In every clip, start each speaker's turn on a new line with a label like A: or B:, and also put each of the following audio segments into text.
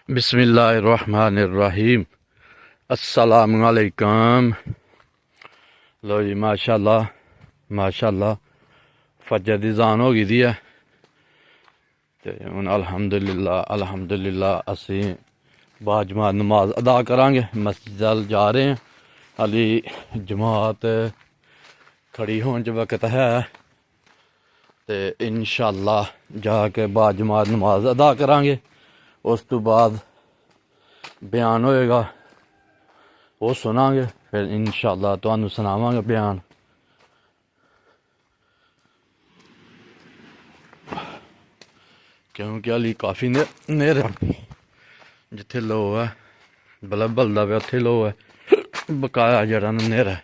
A: بسم اللہ الرحمن الرحیم۔ السلام علیکم۔ لو جی ماشاءاللہ فجر دی ذان ہو گئی دی ہے تے ہن الحمدللہ اسی باجماعت نماز ادا کران گے۔ مسجد جا رہے ہیں، علی جماعت کھڑی ہون چ وقت ہے تے انشاءاللہ جا کے باجماعت نماز ادا کران گے۔ اس تو بعد بیان ہوئے گا، وہ سناں گے، پھر انشاءاللہ تانوں سناواں گے بیان۔ کیونکہ علی کافی نیرے جتھے لو ہے بلب بلدا پیا اتھے لو ہے، بقایا جڑا نیرا ہے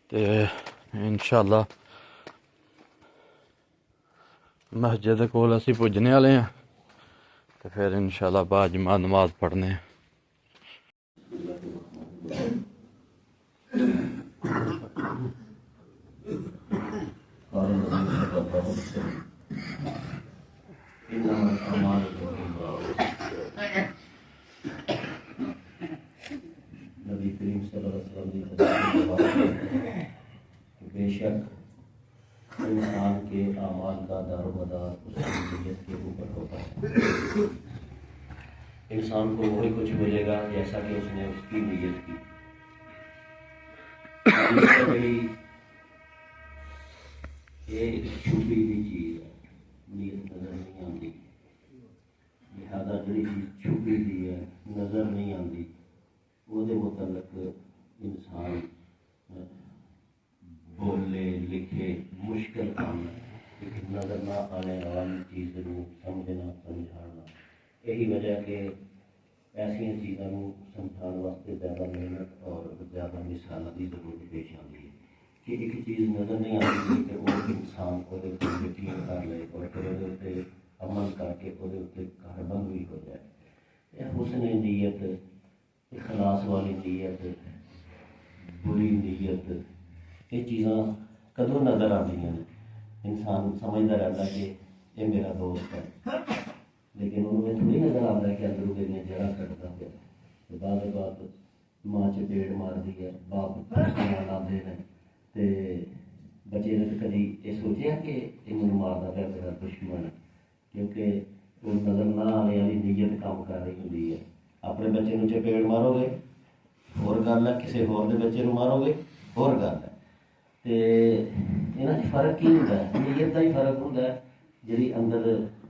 A: تے انشاءاللہ مسجد کول اسی پجنے والے ہیں تے پھر انشاءاللہ باجماعت نماز پڑھنے ہیں۔
B: نبی کریم صلی اللہ علیہ وسلم کی حدیث میں بے شک انسان کے اعمال کا دار و مدار اس کی نیت کے اوپر ہوتا ہے۔ انسان کو وہی کچھ ملے گا جیسا کہ اس نے اس کی نیت کی۔ یہ چھپی ہوئی چیز ہے، نیت نظر نہیں آتی، لہذا جڑی چیز چھپی ہوئی ہے نظر نہیں آتی وہ متعلق انسان بولے لکھے مشکل کام ہے، لیکن نظر نہ آنے والی چیز کو سمجھنا سمجھانا، یہی وجہ کہ ایسا چیزوں سمجھانے واسطے زیادہ محنت اور زیادہ مثالوں کی ضرورت پیش آتی ہے کہ ایک چیز نظر نہیں آتی کہ وہ انسان وہ یقین کر لے اور پھر وہ عمل کر کے وہ کاربند بھی ہو جائے۔ حسن نیت، اخلاص والی نیت، بری نیت، یہ چیزاں کدوں نظر آتی ہیں؟ انسان سمجھتا رہتا کہ یہ میرا دوست ہے، لیکن انہوں نے تھوڑی نظر آتا ہے کہ اندروں میری جڑا کٹتا پیا۔ بعد بات ماں چپیڑ مار دی ہے، باپ لاتے ہیں تے بچے نے تو کدی یہ سوچیا کہ انہوں مارتا پیا میرا دشمن، کیونکہ وہ نظر نہ آنے والی نیت کام کر رہی ہوتی ہے۔ اپنے بچے کو چپیڑ مارو گے اور گل ہے، کسی ہور دے بچے مارو گے اور گل ہے۔ تے یہاں فرق کی ہوتا ہے؟ نیت کا ہی فرق ہوتا ہے، جی اندر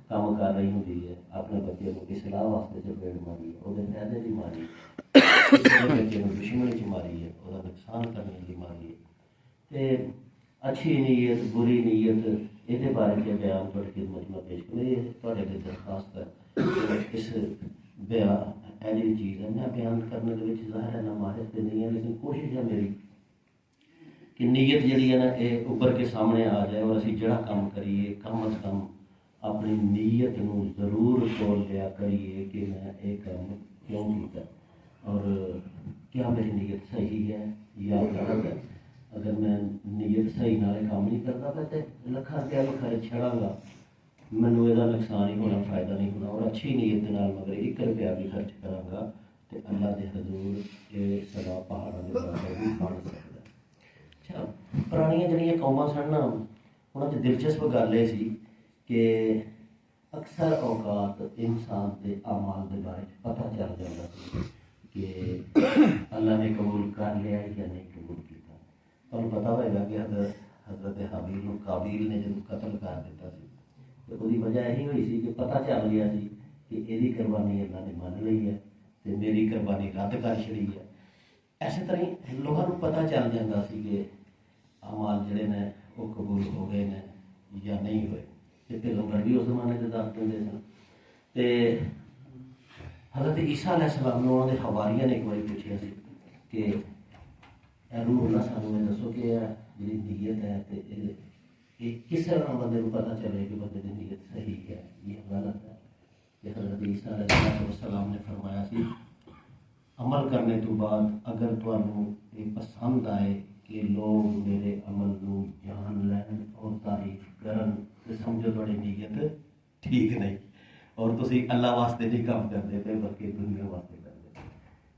B: کام کر رہی ہوتی ہے۔ اپنے بچے کو اصلاح واسطے چپیڑ ماری ہے، وہ فائدے کی ماری ہے، کسی بچے کو دشمنی چ ماری ہے، وہ نقصان کرنے کی ماری ہے۔ تے اچھی نیت بری نیت یہ بارے کے بیان تھوڑی خدمت میں پیش کروں۔ یہ تھوڑے لیے درخواست ہے، اس بیان ایسی چیز ہے میں بیان کرنے کے ظاہر ہے نہ ماہر سے نہیں ہے، لیکن کوشش ہے میری کہ نیت جڑی ہے نا یہ ابھر کے سامنے آ جائے، اور اسی جڑا کام کریے کم از کم اپنی نیت نو ضرور تول لیا کریے کہ میں یہ کام کیوں کیتا اور کیا میری نیت صحیح ہے یا غلط ہے۔ اگر میں نیت صحیح نال کام نہیں کرتا تو لکھاں روپیہ میں خرچ چھڑا گا، مینوں یہ نقصان ہی ہونا، فائدہ نہیں ہونا، اور اچھی نیت نال مگر 1 روپیہ بھی خرچ کراں گا تو اللہ دے حضور یہ سدا پہاڑوں کے برابر بھی بن سکتا ہے۔ اچھا، پرانیاں جڑیاں قوماں سن نا، انہاں چ دلچسپ گل یہ سی کہ اکثر اوقات انسان کے اعمال کے بارے پتہ چل جاتا سی کہ اللہ نے قبول کر لیا یا نہیں قبول کیا۔ تمہیں پتہ ہوئے گا کہ حضرت حابیل قابیل نے جب قتل کر دیتا سی تو وہی وجہ یہی ہوئی سی کہ پتہ چل گیا سی کہ یہ قربانی اللہ نے من لی ہے تو میری قربانی رد کر چڑی ہے۔ اسی طرح لوگوں کو پتہ چل جاتا سی کہ اعمال جڑے نے وہ قبول ہو گئے نے یا نہیں ہوئے۔ کہ پیغمبر بھی اس زمانے سے دس دیں سن۔ تے حضرت عیسیٰ علیہ السلام نے انہوں نے حواریہ نے ایک بار پوچھا سی کہ اے روح اللہ سانوں یہ دسو کہ جی نیت ہے تو یہ کس طرح بندے کو پتہ چلے کہ بندے کی نیت صحیح ہے یا غلط ہے۔ کہ حضرت عیسیٰ علیہ السلام نے فرمایا سی عمل کرنے تو بعد اگر تمہیں یہ پسند آئے کہ لوگ میرے عمل کو جان لین اور تعریف کرن تو سمجھو تھوڑی نیت ਠੀਕ ਨਹੀਂ, ਔਰ ਤੁਸੀਂ ਅੱਲਾ ਵਾਸਤੇ ਨਹੀਂ ਕੰਮ ਕਰਦੇ ਪਏ ਬਲਕਿ ਦੁਨੀਆ ਵਾਸਤੇ ਕਰਦੇ ਪਏ।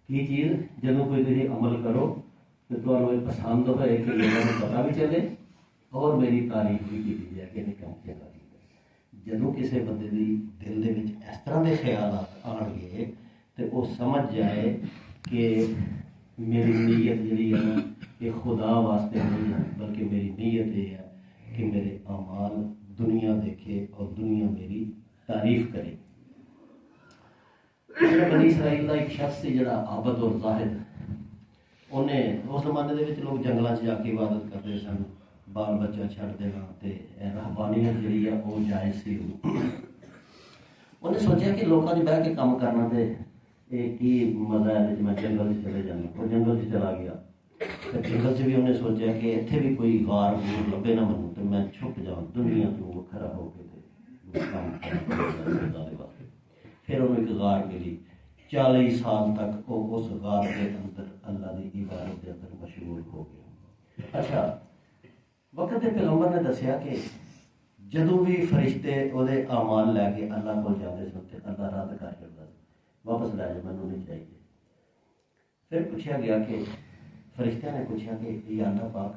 B: ਕੀ ਚੀਜ਼? ਜਦੋਂ ਕੋਈ ਤੁਸੀਂ ਅਮਲ ਕਰੋ ਤੇ ਤੁਹਾਨੂੰ ਇਹ ਪਸੰਦ ਹੋਏ ਕਿ ਲੋਕਾਂ ਨੂੰ ਪਤਾ ਵੀ ਚੱਲੇ ਔਰ ਮੇਰੀ ਤਾਰੀਫ ਵੀ ਕੀਤੀ ਜਾਏ ਕਿ ਇਹਨੇ ਕੰਮ ਚੰਗਾ ਕੀਤਾ। ਜਦੋਂ ਕਿਸੇ ਬੰਦੇ ਦੀ ਦਿਲ ਦੇ ਵਿੱਚ ਇਸ ਤਰ੍ਹਾਂ ਦੇ ਖਿਆਲਾਤ ਆਉਣਗੇ ਤੇ ਉਹ ਸਮਝ ਜਾਏ ਕਿ ਮੇਰੀ ਨੀਅਤ ਜਿਹੜੀ ਹੈ ਨਾ ਇਹ ਖੁਦਾ ਵਾਸਤੇ ਨਹੀਂ ਹੈ, ਬਲਕਿ ਮੇਰੀ ਨੀਅਤ ਇਹ ਹੈ ਕਿ ਮੇਰੇ ਅਮਾਲ ਦੁਨੀਆ ਦੇਖੇ ਔਰ ਦੁਨੀਆ ਮੇਰੀ ਤਾਰੀਫ ਕਰੇ। ਬਨੀ ਇਸਰਾਈਲ ਦਾ ਇੱਕ ਸ਼ਖਸ ਸੀ ਜਿਹੜਾ ਆਬਦ ਔਰ ਜ਼ਾਹਿਦ, ਉਹਨੇ ਉਸ ਜ਼ਮਾਨੇ ਦੇ ਵਿੱਚ ਲੋਕ ਜੰਗਲਾਂ 'ਚ ਜਾ ਕੇ ਇਬਾਦਤ ਕਰਦੇ ਸਨ, ਬਾਲ ਬੱਚਾ ਛੱਡ ਦੇਣਾ ਤੇ ਰਹਿਬਾਨੀਅਤ ਜਿਹੜੀ ਆ ਉਹ ਜਾਇਜ਼ ਸੀ। ਉਹਨੇ ਸੋਚਿਆ ਕਿ ਲੋਕਾਂ 'ਚ ਬਹਿ ਕੇ ਕੰਮ ਕਰਨਾ ਤੇ ਇਹ ਕੀ ਮਜ਼ਾ ਹੈ ਜੇ ਮੈਂ ਜੰਗਲ 'ਚ ਚਲੇ ਜਾਵਾਂ। ਉਹ ਜੰਗਲ 'ਚ ਚਲਾ ਗਿਆ ਤੇ ਜੰਗਲ 'ਚ ਵੀ ਉਹਨੇ ਸੋਚਿਆ ਕਿ ਇੱਥੇ ਵੀ ਕੋਈ ਗਾਰ ਗੂਰ ਲੱਭੇ ਨਾ ਮੈਨੂੰ ਤੇ ਮੈਂ ਛੁਪ ਜਾਵਾਂ ਦੁਨੀਆ ਤੋਂ ਵੱਖਰਾ ਹੋ ਕੇ ਤੇ ਕੰਮ ਕਰਾਂ ਦੇ ਵਾਸਤੇ। ਫਿਰ ਉਹਨੂੰ ਇੱਕ ਗਾਰ ਮਿਲੀ। 40 ਸਾਲ ਤੱਕ ਉਹ ਉਸ ਗਾਰ ਦੇ ਅੰਦਰ ਅੱਲਾ ਦੀ ਇਬਾਦਤ ਦੇ ਅੰਦਰ ਮਸ਼ਹੂਰ ਹੋ ਗਿਆ। ਅੱਛਾ, ਵਕਤ ਦੇ ਪੈਗੰਬਰ ਨੇ ਦੱਸਿਆ ਕਿ ਜਦੋਂ ਵੀ ਫਰਿਸ਼ਤੇ ਉਹਦੇ ਅਮਾਲ ਲੈ ਕੇ ਅੱਲਾ ਕੋਲ ਜਾਂਦੇ ਸਨ ਤੇ ਅੱਲਾ ਰੱਦ ਕਰ ਦਿੰਦਾ ਸੀ, ਵਾਪਸ ਲੈ ਜਾ, ਮੈਨੂੰ ਨਹੀਂ ਚਾਹੀਦੇ। ਫਿਰ ਪੁੱਛਿਆ ਗਿਆ ਕਿ ਫਰਿਸ਼ਤਿਆਂ ਨੇ ਪੁੱਛਿਆ ਕਿ ਇਹ ਅੱਲਾ ਪਾਕ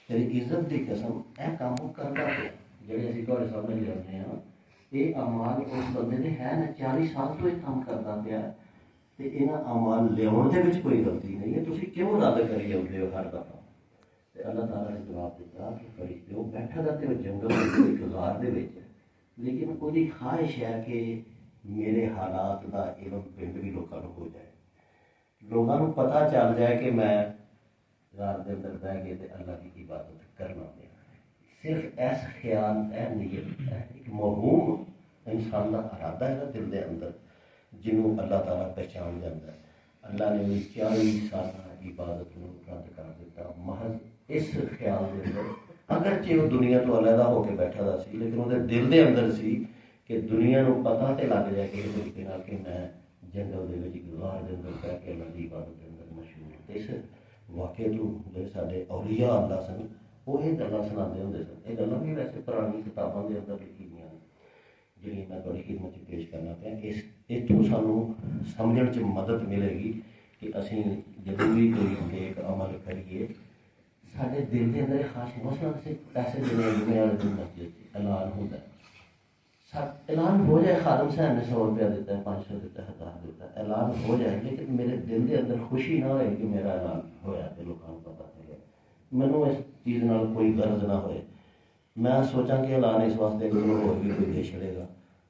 B: ਤੇਰੀ ਇੱਜ਼ਤ ਦੀ ਕਸਮ ਇਹ ਕੰਮ ਕਰਦਾ ਪਿਆ ਜਿਹੜੇ ਅਸੀਂ ਤੁਹਾਡੇ ਸਾਹਮਣੇ ਲਿਆਉਂਦੇ ਹਾਂ, ਇਹ ਅਮਾਲ ਉਸ ਬੰਦੇ ਦੇ ਹੈ ਨਾ, 40 ਸਾਲ ਤੋਂ ਇਹ ਕੰਮ ਕਰਦਾ ਪਿਆ ਤੇ ਇਹਨਾਂ ਅਮਾਲ ਲਿਆਉਣ ਦੇ ਵਿੱਚ ਕੋਈ ਗਲਤੀ ਨਹੀਂ ਹੈ, ਤੁਸੀਂ ਕਿਉਂ ਰੱਦ ਕਰੀ ਜਾਂਦੇ ਹੋ ਹਰ ਦਫਾ? ਤੇ ਅੱਲਾਹ ਤਾਲਾ ਨੇ ਜਵਾਬ ਦਿੱਤਾ ਕਿ ਫਰਿਸ਼ਤੇ ਉਹ ਬੈਠਾ ਦਾ ਤੇ ਉਹ ਜੰਗਲ ਦੇ ਇੱਕ ਗਾਰ ਦੇ ਵਿੱਚ, ਲੇਕਿਨ ਉਹਦੀ ਖਾਹਿਸ਼ ਹੈ ਕਿ ਮੇਰੇ ਹਾਲਾਤ ਦਾ ਇਲਮ ਪਿੰਡ ਵੀ ਲੋਕਾਂ ਨੂੰ ਹੋ ਜਾਏ, ਲੋਕਾਂ ਨੂੰ ਪਤਾ ਚੱਲ ਜਾਏ ਕਿ ਮੈਂ ਗਾਰ ਦੇ ਅੰਦਰ ਬਹਿ ਕੇ ਤੇ ਅੱਲਾ ਦੀ ਇਬਾਦਤ ਕਰਨਾ ਪਿਆ। ਸਿਰਫ ਇਸ ਖਿਆਲ, ਇਹ ਨੀਅਤ, ਇੱਕ ਮਹੂਮ ਇਨਸਾਨ ਦਾ ਇਰਾਦਾ ਹੈ ਦਿਲ ਦੇ ਅੰਦਰ, ਜਿਹਨੂੰ ਅੱਲਾਹ ਤਾਲਾ ਪਹਿਚਾਣ ਜਾਂਦਾ ਹੈ। ਅੱਲਾ ਨੇ ਵੀ 40 ਸਾਲਾਂ ਇਬਾਦਤ ਨੂੰ ਰੱਦ ਕਰ ਦਿੱਤਾ ਮਹਜ਼ ਇਸ ਖਿਆਲ ਦੇ ਅੰਦਰ, ਅਗਰਚੇ ਉਹ ਦੁਨੀਆ ਤੋਂ ਅਲੱਗਾ ਹੋ ਕੇ ਬੈਠਾ ਦਾ ਸੀ, ਲੇਕਿਨ ਉਹਦੇ ਦਿਲ ਦੇ ਅੰਦਰ ਸੀ ਕਿ ਦੁਨੀਆ ਨੂੰ ਪਤਾ ਤੇ ਲੱਗ ਜਾਏ ਕਿ ਇਸ ਤਰੀਕੇ ਨਾਲ ਕਿ ਮੈਂ ਜੰਗਲ ਦੇ ਵਿੱਚ ਗਾਰ ਦੇ ਅੰਦਰ ਬਹਿ ਕੇ ਅੱਲਾ ਦੀ ਇਬਾਦਤ ਦੇ ਅੰਦਰ ਮਸ਼ਹੂਰ। ਤੇ ਇਸ ਵਾਕਿਆ ਤੋਂ ਜਿਹੜੇ ਸਾਡੇ ਔਲੀਆ ਅੱਲਾ ਸਨ ਉਹ ਇਹ ਗੱਲਾਂ ਸੁਣਾਉਂਦੇ ਹੁੰਦੇ ਸਨ। ਇਹ ਗੱਲਾਂ ਵੀ ਵੈਸੇ ਪੁਰਾਣੀ ਕਿਤਾਬਾਂ ਦੇ ਅੰਦਰ ਲਿਖੀ ਦੀਆਂ ਨੇ, ਜਿਹੜੀਆਂ ਮੈਂ ਤੁਹਾਡੀ ਖਿਦਮਤ 'ਚ ਪੇਸ਼ ਕਰਨਾ ਪਿਆ। ਇੱਥੋਂ ਸਾਨੂੰ ਸਮਝਣ 'ਚ ਮਦਦ ਮਿਲੇਗੀ ਕਿ ਅਸੀਂ ਜਦੋਂ ਵੀ ਕੋਈ ਨੇਕ ਅਮਲ ਕਰੀਏ ਸਾਡੇ ਦਿਲ ਦੇ ਅੰਦਰ ਖਾਸ ਮਸਲਾ ਅਸੀਂ ਪੈਸੇ ਦੇਣੇ ਵਾਲੇ ਦਿਨ ਮਸਜਿਦ 'ਚ ਐਲਾਨ ਹੁੰਦਾ, ਐਲਾਨ ਹੋ ਜਾਏ ਖਾਦਮ ਸਾਹਿਬ ਨੇ 100 ਰੁਪਇਆ ਦਿੱਤਾ, 500 ਦਿੱਤਾ, 1000 ਦਿੱਤਾ, ਐਲਾਨ ਹੋ ਜਾਏ, ਲੇਕਿਨ ਮੇਰੇ ਦਿਲ ਦੇ ਅੰਦਰ ਖੁਸ਼ੀ ਨਾ ਹੋਏ ਕਿ ਮੇਰਾ ਐਲਾਨ ਹੋਇਆ ਤੇ ਲੋਕਾਂ ਨੂੰ ਪਤਾ ਚੱਲਿਆ, ਮੈਨੂੰ ਇਸ ਚੀਜ਼ ਨਾਲ ਕੋਈ ਗਰਜ਼ ਨਾ ਹੋਏ। ਮੈਂ ਸੋਚਾਂ ਕਿ ਐਲਾਨ ਇਸ ਵਾਸਤੇ ਕਿ ਮੈਨੂੰ ਹੋਰ ਵੀ ਕੋਈ ਦੇ ਛੜੇਗਾ,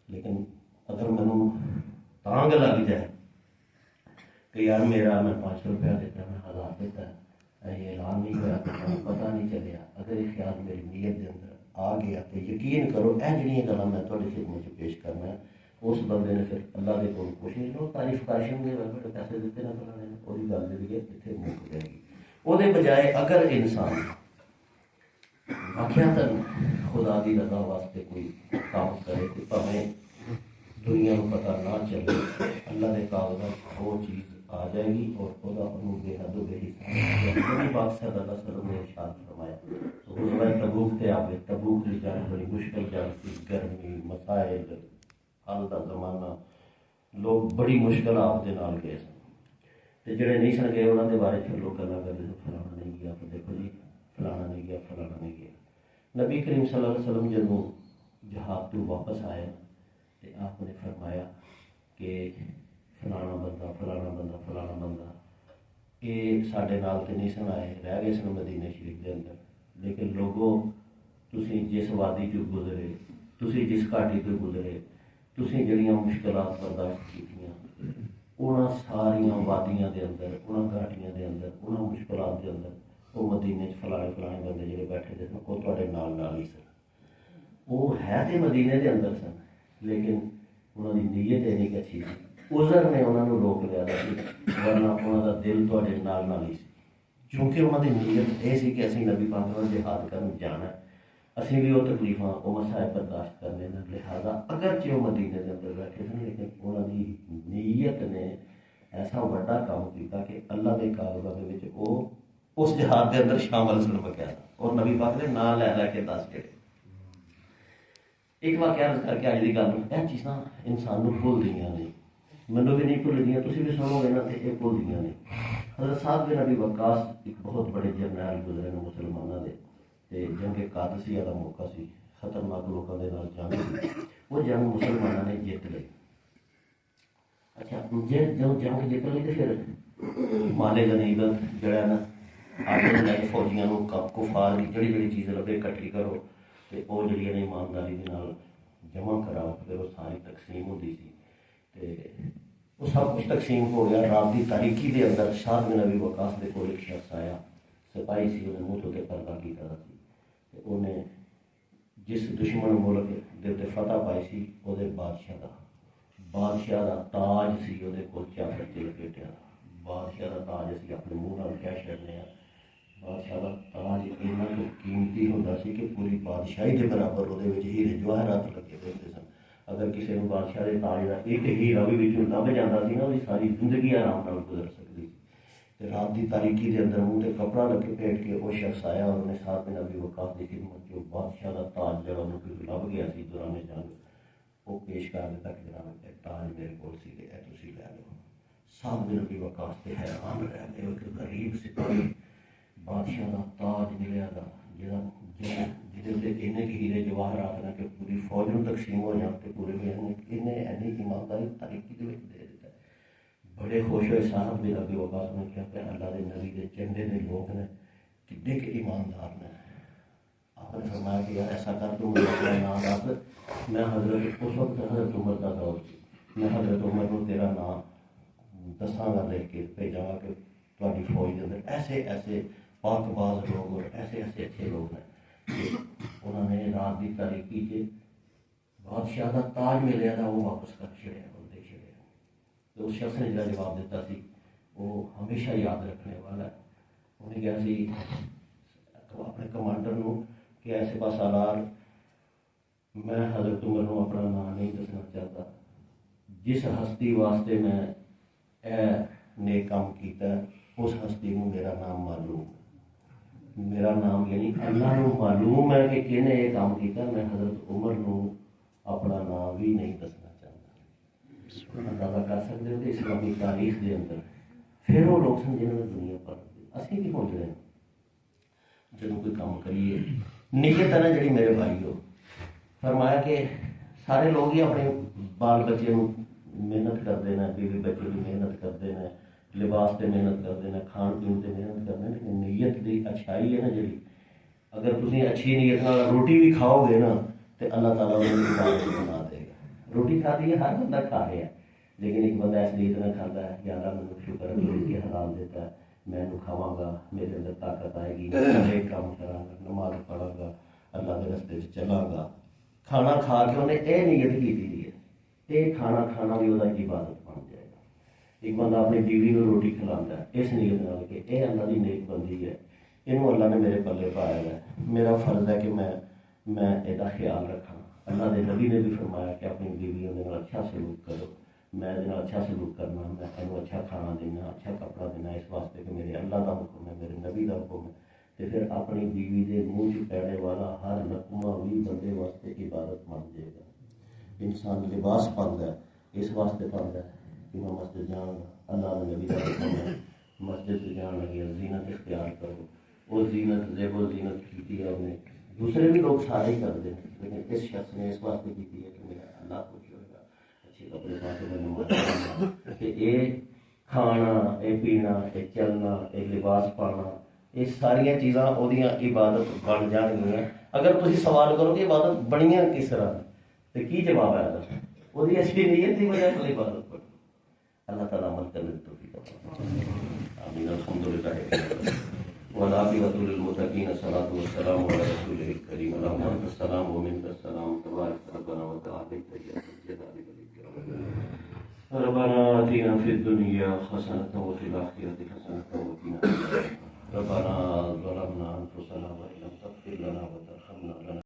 B: ਲੇਕਿਨ ਅਗਰ ਮੈਨੂੰ ਤਾਂਗ ਲੱਗ ਜਾਏ ਕਿ ਯਾਰ ਮੇਰਾ ਮੈਂ 500 ਰੁਪਇਆ ਦਿੱਤਾ, ਮੈਂ 1000 ਦਿੱਤਾ, ਇਹ ਐਲਾਨ ਨਹੀਂ ਹੋਇਆ, ਪਤਾ ਨਹੀਂ ਚੱਲਿਆ, ਅਗਰ ਇਹ ਖਿਆਲ ਮੇਰੀ ਨੀਅਤ ਦੇ ਅੰਦਰ ਆ ਗਿਆ ਤੇ ਯਕੀਨ ਕਰੋ ਇਹ ਜਿਹੜੀਆਂ ਗੱਲਾਂ ਮੈਂ ਤੁਹਾਡੇ ਖਿਦਮਤ 'ਚ ਪੇਸ਼ ਕਰਨਾ, ਉਸ ਬੰਦੇ ਨੇ ਫਿਰ ਅੱਲਾ ਦੇ ਕੋਲ ਕੋਸ਼ਿਸ਼ ਕਰੋ ਤਾਰੀਫ ਕਾਸ਼ਮ ਦੇ ਬੜੇ ਪੈਸੇ ਦਿੱਤੇ ਨਾ ਫਲਾਣੇ ਨੇ, ਉਹਦੀ ਗੱਲ ਜਿਹੜੀ ਹੈ ਇੱਥੇ ਮੁੱਕ ਜਾਏਗੀ। ਉਹਦੇ ਬਜਾਏ ਅਗਰ ਇਨਸਾਨ ਵਾਕਿਆਤਨ ਖੁਦਾ ਦੀ ਰਜ਼ਾ ਵਾਸਤੇ ਕੋਈ ਕੰਮ ਕਰੇ ਤੇ ਭਾਵੇਂ ਦੁਨੀਆ ਨੂੰ ਪਤਾ ਨਾ ਚੱਲੇ, ਅੱਲਾ ਦੇ ਕਾਗਜ਼ਾਂ ਉਹ ਚੀਜ਼ ਆ ਜਾਏਗੀ ਔਰ ਉਹਦਾ ਉਹਨੂੰ ਬੇਹੱਦ ਬੇਹਿਸਾਬ ਬਾਤ ਸਦਾ ਸਲਮ ਨੇ ਇਰਸ਼ਾਦ ਫਰਮਾਇਆ। ਗੁਜ਼ਰਾ ਤਬੂਕ ਤੇ ਆਵੇ, ਤਬੂਕ ਦੀ ਜਾਨ ਬੜੀ ਮੁਸ਼ਕਿਲ ਜਾਨ ਸੀ, ਗਰਮੀ, ਮਸਾਇਲ, ਹਾਲ ਦਾ ਜ਼ਮਾਨਾ, ਲੋਕ ਬੜੀ ਮੁਸ਼ਕਿਲ ਆਪ ਦੇ ਨਾਲ ਗਏ ਸਨ ਤੇ ਜਿਹੜੇ ਨਹੀਂ ਸਨ ਗਏ ਉਹਨਾਂ ਦੇ ਬਾਰੇ ਫਿਰ ਲੋਕ ਗੱਲਾਂ ਕਰਦੇ ਸੀ ਫਲਾਣਾ ਨਹੀਂ ਗਿਆ, ਫਿਰ ਦੇਖੋ ਜੀ ਫਲਾਣਾ ਨਹੀਂ ਗਿਆ, ਫਲਾਣਾ ਨਹੀਂ ਗਿਆ। ਨਬੀ ਕਰੀਮ ਸੱਲੱਲਾਹੁ ਅਲੈਹਿ ਵਸੱਲਮ ਜਦੋਂ ਜਹਾਦ ਤੋਂ ਵਾਪਸ ਆਏ ਤੇ ਆਪ ਨੇ ਫਰਮਾਇਆ ਕਿ ਫਲਾਣਾ ਬੰਦਾ, ਫਲਾਣਾ ਬੰਦਾ, ਫਲਾਣਾ ਬੰਦਾ ਇਹ ਸਾਡੇ ਨਾਲ ਤੇ ਨਹੀਂ ਸਨ ਆਏ, ਰਹਿ ਗਏ ਸਨ ਮਦੀਨੇ ਸ਼ਰੀਫ ਦੇ ਅੰਦਰ, ਲੇਕਿਨ ਲੋਗੋ ਤੁਸੀਂ ਜਿਸ ਵਾਦੀ 'ਚੋਂ ਗੁਜ਼ਰੇ, ਤੁਸੀਂ ਜਿਸ ਘਾਟੀ ਤੋਂ ਗੁਜ਼ਰੇ, ਤੁਸੀਂ ਜਿਹੜੀਆਂ ਮੁਸ਼ਕਿਲਾਤ ਬਰਦਾਸ਼ਤ ਕੀਤੀਆਂ, ਉਹਨਾਂ ਸਾਰੀਆਂ ਵਾਦੀਆਂ ਦੇ ਅੰਦਰ, ਉਹਨਾਂ ਘਾਟੀਆਂ ਦੇ ਅੰਦਰ, ਉਹਨਾਂ ਮੁਸ਼ਕਿਲਾਤ ਦੇ ਅੰਦਰ ਉਹ ਮਦੀਨੇ 'ਚ ਫਲਾਣੇ ਫਲਾਣੇ ਬੰਦੇ ਜਿਹੜੇ ਬੈਠੇ ਦੇ ਸਨ ਉਹ ਤੁਹਾਡੇ ਨਾਲ ਨਾਲ ਹੀ ਸਨ। ਉਹ ਹੈ ਤੇ ਮਦੀਨੇ ਦੇ ਅੰਦਰ ਸਨ, ਲੇਕਿਨ ਉਹਨਾਂ ਦੀ ਨੀਅਤ ਇੰਨੀ ਕੁ ਅੱਛੀ ਸੀ, ਉਜ਼ਰ ਨੇ ਉਹਨਾਂ ਨੂੰ ਰੋਕ ਲਿਆ ਸੀ, ਵਰਨਾ ਉਹਨਾਂ ਦਾ ਦਿਲ ਤੁਹਾਡੇ ਨਾਲ ਨਾਲ ਹੀ ਸੀ। ਕਿਉਂਕਿ ਉਹਨਾਂ ਦੀ ਨੀਅਤ ਇਹ ਸੀ ਕਿ ਅਸੀਂ ਨਬੀ ਪਾਕ ਨਾਲ ਜਿਹਾਦ ਕਰਨ ਜਾਣਾ, ਅਸੀਂ ਵੀ ਉਹ ਤਕਲੀਫਾਂ, ਉਹ ਮਸਾਇਬ ਬਰਦਾਸ਼ਤ ਕਰਨੇ ਨੇ, ਲਿਹਾਜ਼ਾ ਅਗਰਚੇ ਉਹ ਮਦੀਨੇ ਦੇ ਅੰਦਰ ਬੈਠੇ ਸਨ, ਲੇਕਿਨ ਉਹਨਾਂ ਦੀ ਨੀਅਤ ਨੇ ਐਸਾ ਵੱਡਾ ਕੰਮ ਕੀਤਾ ਕਿ ਅੱਲਾ ਦੇ ਕਾਗਜ਼ਾਂ ਦੇ ਵਿੱਚ ਉਹ ਉਸ ਜਿਹਾਦ ਦੇ ਅੰਦਰ ਸ਼ਾਮਲ ਸਨ ਬਕਾਇਦਾ, ਔਰ ਨਬੀ ਪਾਕ ਨੇ ਨਾਂ ਲੈ ਲੈ ਕੇ ਦੱਸ ਜਿਹੜੇ। ایک واقعہ عرض کر کے اج کی گل یہ چیزاں انسان کو بھولدیاں نے مینوں بھی نہیں بھولدیاں تسی بھی سنو گے نا تو یہ بھولدیاں نے حضرت صاحب بن ابی وقاص ایک بہت بڑے جرنیل گزرے نے مسلمانوں کے تے جنگ قادسیہ کا موقع سی خطرناک لوگوں کے نال جنگ سی وہ جنگ مسلمانوں نے جیت لی اچھا جب جنگ جیت لی تو پھر مالے غنیمت جڑا ہے نا آگے لے کے فوجیاں نوں کفار کی جڑی جڑی چیزیں لبے اکٹھی کرو تے وہ جڑیاں نے ایمانداری دے نال جمع کراؤ پھر وہ ساری تقسیم ہوندی سی تے وہ سب کچھ تقسیم ہو گیا رات کی تاریکی دے اندر سعد بن ابی وقاص دے کول ایک شخص آیا سپاہی سی انہیں منہ تو پردہ کیتا سی تے انہیں جس دشمن ملک دے تے فتح پائی سی وہ بادشاہ دا تاج سی وہ کول چادر تے لپیٹیا بادشاہ دا تاج اسی اپنے منہ نال کہہ چھڈنے بادشاہ کا تاج اتنا قیمتی ہوتا سی کہ پوری بادشاہی کے برابر وہ ہیرے جواہرات لگے ہوئے ہوتے سن اگر کسی نے بادشاہ کے تاج کا ایک ہیرا بھی لب جاتا سی نا وہ ساری زندگی آرام نال گزر سکتی سی رات کی تاریکی کے اندر منہ سے کپڑا لپیٹ کے وہ شخص آیا اور انہیں سعد بن ابی وقاص کی خدمت جو بادشاہ کا تاج جڑا انہوں لب گیا سی دوران جنگ وہ پیش کر دیتا کہ جناب تاج میرے کو سی اے تسی لے لو سعد بن ابی وقاص تے حیران رہ گئے ایک غریب سپاہی بادشاہ کا تاج ملیا گا جہاں اینے ہیرے جواہرات نے کہ پوری فوج میں تقسیم ہو جان تو پورے انہیں اینی ایمانداری تاریکی دے دیتا ہے بڑے خوش ہوئے صاحب بن ابی وقاص نے کیا کہ اللہ دے نبی دے چنڈے دے لوگ نے کتنے کہ ایماندار نے آپ نے فرمایا کہ یار ایسا کر تو مجھے اپنا نام رکھ میں حضرت اس وقت حضرت عمر کا دور سی میں حضرت عمر کو تیرا نام دساں گا لکھ کے بھیجاں گا کہ تہاڈی فوج کے اندر ایسے ایسے پاک باز لوگ اور ایسے ایسے اچھے لوگ ہیں کہ انہوں نے رات کی تاریکی سے بادشاہ کا تاج ملیا تھا وہ واپس کر چھڑیا اور دے چھڑیا تو اس شخص نے جڑا جواب دیتا سی وہ ہمیشہ یاد رکھنے والا ہے انہیں کہا سی اپنے کمانڈر نو کہ ایسے سالار میں حضرت عمر نو اپنا نام نہیں دسنا چاہتا جس ہستی واسطے میں اے نیک کام کیتا ہے اس ہستی کو میرا نام معلوم میرا نام یعنی اللہ نو معلوم ہے کہ کہنے یہ کام کیتا میں حضرت عمر نو اپنا نام بھی نہیں دسنا چاہتا اندازہ کر سکتے ہو کہ اسلامی تاریخ دے اندر پھر وہ لوگ سن جنہوں نے دنیا پر اسی بھی پہنچ رہے ہیں جدوں کوئی کام کریے نیت ہے نا جڑی میرے بھائی ہو فرمایا کہ سارے لوگ ہی اپنے بال بچے محنت کرتے ہیں بیوی بچے کی محنت کرتے ہیں لباس پہ محنت کرتے ہیں کھان پین پہ محنت کرتے ہیں لیکن نیت کی اچھائی ہے نا جی اگر تم اچھی نیت نال روٹی بھی کھاؤ گے نا تو اللہ تعالیٰ بنا دے گا روٹی کھاتی ہے ہر بندہ کھا رہا ہے لیکن ایک بندہ اس نیت نہ کھاتا ہے کہ اللہ مجھے شکر ہے جو کے حلال دیتا ہے میں کھاواں گا میرے اندر طاقت آئے گی میں کام کراں گا نماز پڑھاں گا اللہ کے رستے چلاں گا کھانا کھا کے انہیں یہ نیت کی دی ہے یہ کھانا کھانا بھی وہ عبادت بن جائے گا ایک بندہ اپنی بیوی کو روٹی کھلاتا ہے اس نیت نال کہ یہ اللہ کی نیک بندی ہے یہ اللہ نے میرے پلے پایا ہے میرا فرض ہے کہ میں یہ خیال رکھاں اللہ کے نبی نے بھی فرمایا کہ اپنی بیویوں کے اچھا سلوک کرو میں اچھا سلوک کرنا میں انہوں اچھا کھانا دینا اچھا کپڑا دینا اس واسطے کہ میرے اللہ کا حکم ہے میرے نبی کا حکم ہے تو پھر اپنی بیوی کے منہ چ پینے والا ہر لقمہ بھی بندے واسطے عبادت بن جائے گا انسان لباس پاتا ہے اس واسطے پاتا ہے کہ میں مسجد جاؤں گا اللہ کے نبی کا حکم ہے مسجد سے جان لگے زینت اختیار کرو وہ زینت زیب و زینت کی ہے انہیں دوسرے بھی لوگ سارے ہی کرتے ہیں لیکن اس شخص نے اس واسطے کی ہے کہ میرا اللہ خوش ہوئے گا اچھے کپڑے پا کے میں نماز کہ یہ کھانا یہ پینا یہ چلنا یہ لباس پانا یہ ساریا چیزاں وہ عبادت بن جان گیا اگر تھی سوال کرو کہ عبادت بنیاں کس طرح تو کی جواب آیا تھا وہ اچھی نیت کی وجہ سے عبادت بنی اللہ تعالیٰ عمل کرنے کی توفیق آمین الحمدللہ والعاقبۃ للمتقین الصلاۃ والسلام علی رسولہ الکریم اللہم انت السلام ومنک السلام تبارک ربنا وتعالى ربنا آتنا فی الدنیا حسنۃ وفی الآخرۃ حسنۃ وقنا عذاب النار ربنا ظلمنا انفسنا وان لم تغفر لنا وترحمنا